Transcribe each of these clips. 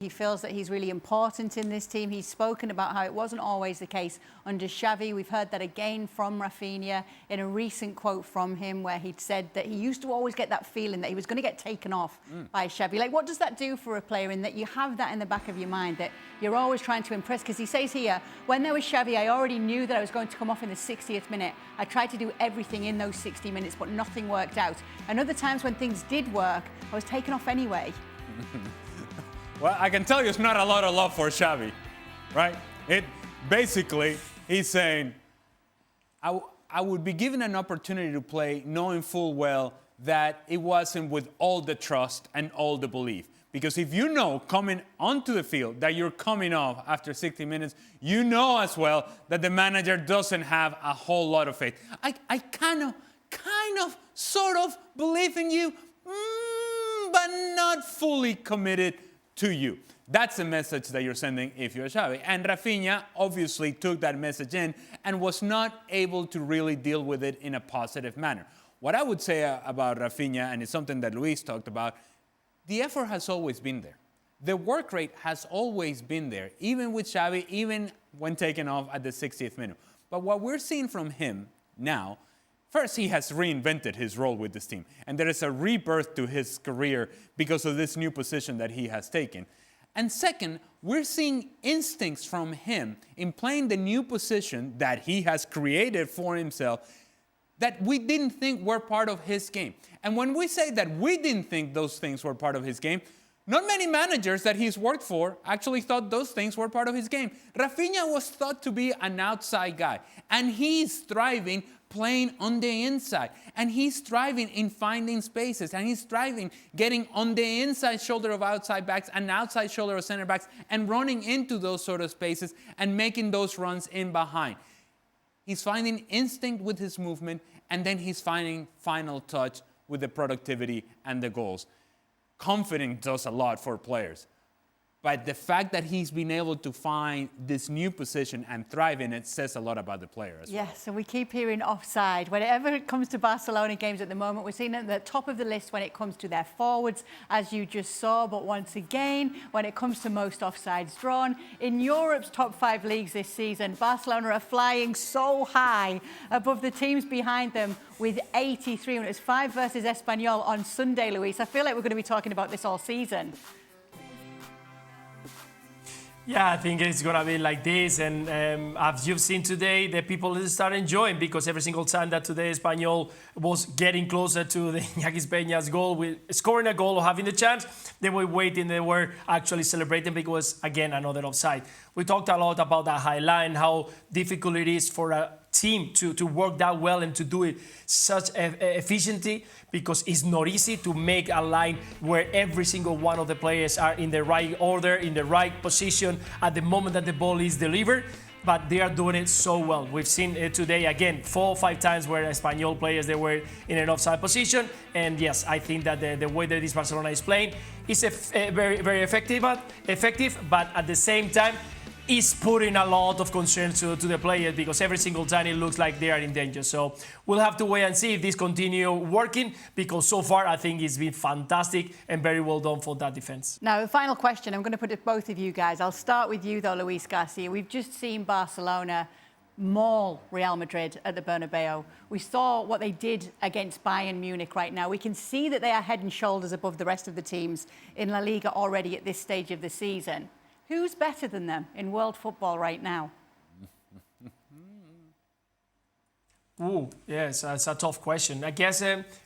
He feels that he's really important in this team. He's spoken about how it wasn't always the case under Xavi. We've heard that again from Raphinha in a recent quote from him where he'd said that he used to always get that feeling that he was going to get taken off by Xavi. Like, what does that do for a player in that you have that in the back of your mind, that you're always trying to impress? Because he says here, when there was Xavi, I already knew that I was going to come off in the 60th minute. I tried to do everything in those 60 minutes, but nothing worked out. And other times when things did work, I was taken off anyway. Well, I can tell you it's not a lot of love for Xavi, right? Basically, he's saying, I would be given an opportunity to play knowing full well that it wasn't with all the trust and all the belief. Because if you know coming onto the field that you're coming off after 60 minutes, you know as well that the manager doesn't have a whole lot of faith. I kind of, sort of believe in you, but not fully committed to you. That's the message that you're sending if you're Xavi. And Raphinha obviously took that message in and was not able to really deal with it in a positive manner. What I would say about Raphinha, and it's something that Luis talked about, the effort has always been there. The work rate has always been there, even with Xavi, even when taken off at the 60th minute. But what we're seeing from him now, first, he has reinvented his role with this team. And there is a rebirth to his career because of this new position that he has taken. And second, we're seeing instincts from him in playing the new position that he has created for himself that we didn't think were part of his game. And when we say that we didn't think those things were part of his game, not many managers that he's worked for actually thought those things were part of his game. Raphinha was thought to be an outside guy, and he's thriving playing on the inside. And he's thriving in finding spaces, and he's thriving getting on the inside shoulder of outside backs and outside shoulder of center backs and running into those sort of spaces and making those runs in behind. He's finding instinct with his movement, and then he's finding final touch with the productivity and the goals. Confidence does a lot for players. But the fact that he's been able to find this new position and thrive in it says a lot about the player as well. Yes, and we keep hearing offside. Whenever it comes to Barcelona games at the moment, we're seeing at the top of the list when it comes to their forwards, as you just saw. But once again, when it comes to most offsides drawn, in Europe's top 5 leagues this season, Barcelona are flying so high above the teams behind them with 83. And it was 5 versus Espanyol on Sunday, Luis. I feel like we're going to be talking about this all season. Yeah, I think it's going to be like this. And as you've seen today, the people start enjoying, because every single time that today Espanyol was getting closer to the Iñaki Peña's goal, with scoring a goal or having the chance, they were waiting, they were actually celebrating because, again, another offside. We talked a lot about that high line, how difficult it is for a team to work that well and to do it such efficiently, because it's not easy to make a line where every single one of the players are in the right order, in the right position at the moment that the ball is delivered. But they are doing it so well. We've seen it today, again, 4 or 5 times where Espanyol players, they were in an offside position. And yes, I think that the way that this Barcelona is playing is very, very effective, but at the same time, is putting a lot of concern to the players, because every single time it looks like they are in danger. So we'll have to wait and see if this continue working, because so far I think it's been fantastic and very well done for that defense. Now, the final question, I'm going to put it to both of you guys. I'll start with you though, Luis Garcia. We've just seen Barcelona maul Real Madrid at the Bernabeu. We saw what they did against Bayern Munich right now. We can see that they are head and shoulders above the rest of the teams in La Liga already at this stage of the season. Who's better than them in world football right now? Ooh, yes, that's a tough question. I guess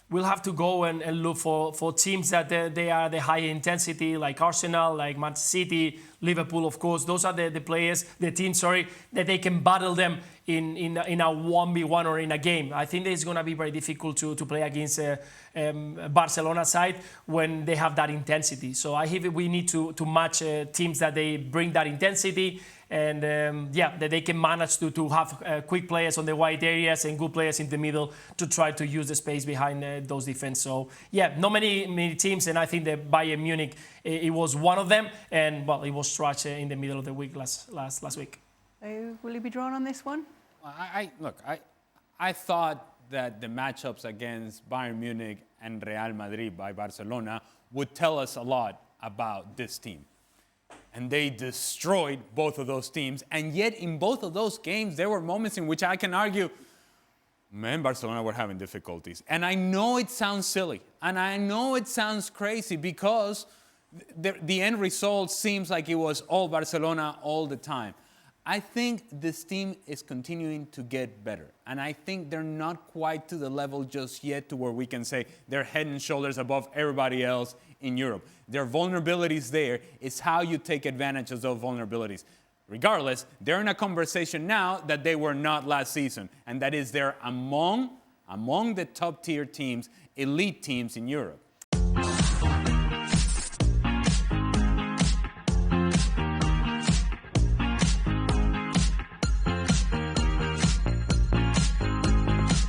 we'll have to go and look for teams that they are the high intensity, like Arsenal, like Manchester City, Liverpool, of course. Those are the players, the teams, that they can battle them in a 1v1 or in a game. I think it's going to be very difficult to play against Barcelona side when they have that intensity. So I think we need to match teams that they bring that intensity, and that they can manage to have quick players on the wide areas and good players in the middle to try to use the space behind those defense. So yeah, not many teams, and I think that Bayern Munich, it was one of them, and well, it was trashed in the middle of the week last week. Will you be drawn on this one? I thought that the matchups against Bayern Munich and Real Madrid by Barcelona would tell us a lot about this team. And they destroyed both of those teams. And yet, in both of those games, there were moments in which I can argue, man, Barcelona were having difficulties. And I know it sounds silly. And I know it sounds crazy because the end result seems like it was all Barcelona all the time. I think this team is continuing to get better. And I think they're not quite to the level just yet to where we can say they're head and shoulders above everybody else in Europe. Their vulnerabilities there is how you take advantage of those vulnerabilities. Regardless, they're in a conversation now that they were not last season. And that is they're among the top tier teams, elite teams in Europe.